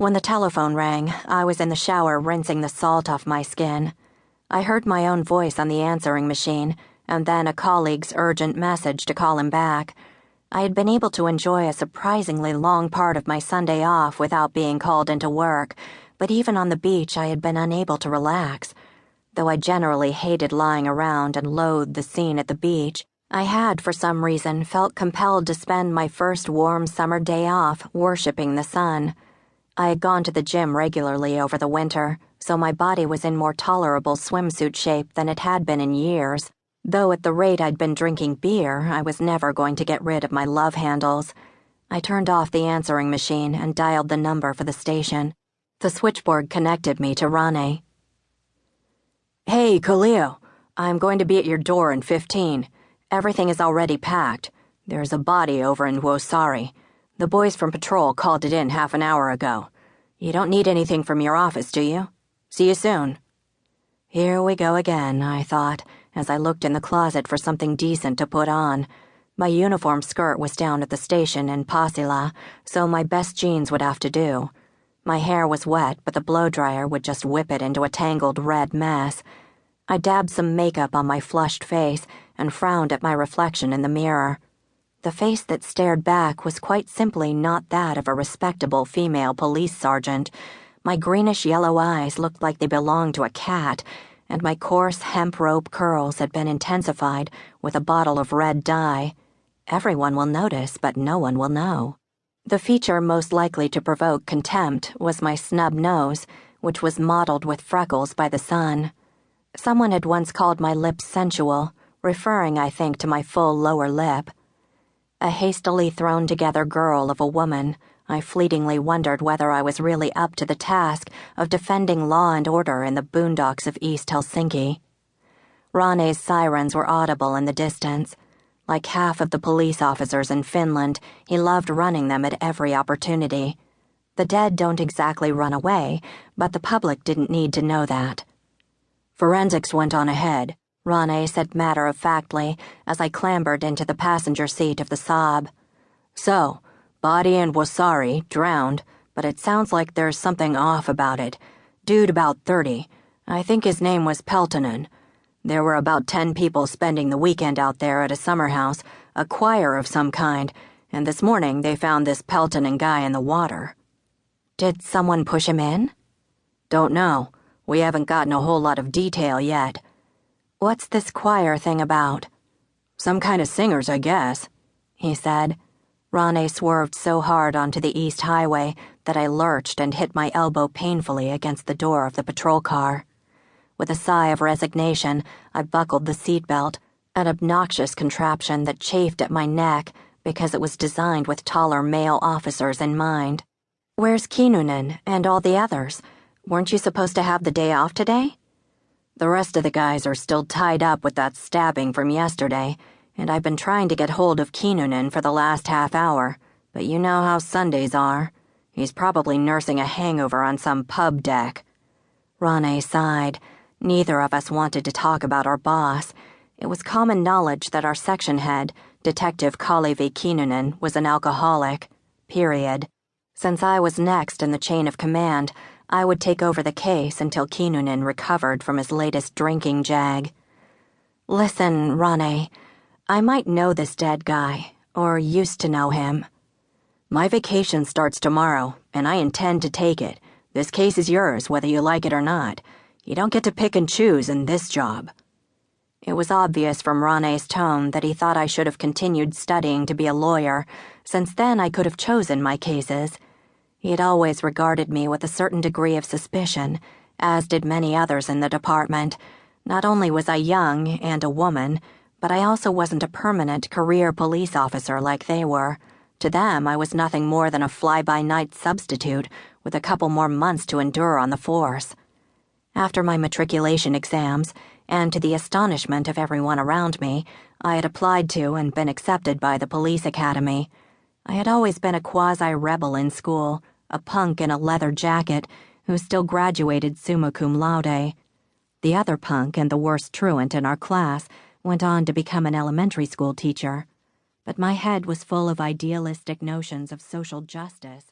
When the telephone rang, I was in the shower rinsing the salt off my skin. I heard my own voice on the answering machine, and then a colleague's urgent message to call him back. I had been able to enjoy a surprisingly long part of my Sunday off without being called into work, but even on the beach I had been unable to relax. Though I generally hated lying around and loathed the scene at the beach, I had, for some reason, felt compelled to spend my first warm summer day off worshipping the sun. I had gone to the gym regularly over the winter, so my body was in more tolerable swimsuit shape than it had been in years. Though at the rate I'd been drinking beer, I was never going to get rid of my love handles. I turned off the answering machine and dialed the number for the station. The switchboard connected me to Rane. "Hey, Kallio. I'm going to be at your door in 15. Everything is already packed. There's a body over in Wosari. The boys from patrol called it in half an hour ago. You don't need anything from your office, do you? See you soon." Here we go again, I thought, as I looked in the closet for something decent to put on. My uniform skirt was down at the station in Pasila, so my best jeans would have to do. My hair was wet, but the blow-dryer would just whip it into a tangled red mess. I dabbed some makeup on my flushed face and frowned at my reflection in the mirror. The face that stared back was quite simply not that of a respectable female police sergeant. My greenish-yellow eyes looked like they belonged to a cat, and my coarse hemp rope curls had been intensified with a bottle of red dye. Everyone will notice, but no one will know. The feature most likely to provoke contempt was my snub nose, which was mottled with freckles by the sun. Someone had once called my lips sensual, referring, I think, to my full lower lip. A hastily thrown-together girl of a woman, I fleetingly wondered whether I was really up to the task of defending law and order in the boondocks of East Helsinki. Rane's sirens were audible in the distance. Like half of the police officers in Finland, he loved running them at every opportunity. The dead don't exactly run away, but the public didn't need to know that. "Forensics went on ahead," Rane said matter-of-factly as I clambered into the passenger seat of the Saab. "So, body in Wosari, drowned, but it sounds like there's something off about it. Dude about 30. I think his name was Pelatonen. There were about 10 people spending the weekend out there at a summer house, a choir of some kind, and this morning they found this Pelatonen guy in the water." "Did someone push him in?" "Don't know. We haven't gotten a whole lot of detail yet." "What's this choir thing about?" "Some kind of singers, I guess," he said. Rane swerved so hard onto the East Highway that I lurched and hit my elbow painfully against the door of the patrol car. With a sigh of resignation, I buckled the seatbelt, an obnoxious contraption that chafed at my neck because it was designed with taller male officers in mind. "Where's Kinnunen and all the others? Weren't you supposed to have the day off today?" "The rest of the guys are still tied up with that stabbing from yesterday, and I've been trying to get hold of Kinnunen for the last half hour, but you know how Sundays are. He's probably nursing a hangover on some pub deck." Rane sighed. Neither of us wanted to talk about our boss. It was common knowledge that our section head, Detective Kalevi Kinnunen, was an alcoholic. Period. Since I was next in the chain of command, I would take over the case until Kinnunen recovered from his latest drinking jag. "Listen, Rane, I might know this dead guy, or used to know him." "My vacation starts tomorrow, and I intend to take it. This case is yours, whether you like it or not. You don't get to pick and choose in this job." It was obvious from Rane's tone that he thought I should have continued studying to be a lawyer, since then I could have chosen my cases. He had always regarded me with a certain degree of suspicion, as did many others in the department. Not only was I young and a woman, but I also wasn't a permanent career police officer like they were. To them, I was nothing more than a fly-by-night substitute with a couple more months to endure on the force. After my matriculation exams, and to the astonishment of everyone around me, I had applied to and been accepted by the police academy. I had always been a quasi-rebel in school, a punk in a leather jacket who still graduated summa cum laude. The other punk and the worst truant in our class went on to become an elementary school teacher. But my head was full of idealistic notions of social justice.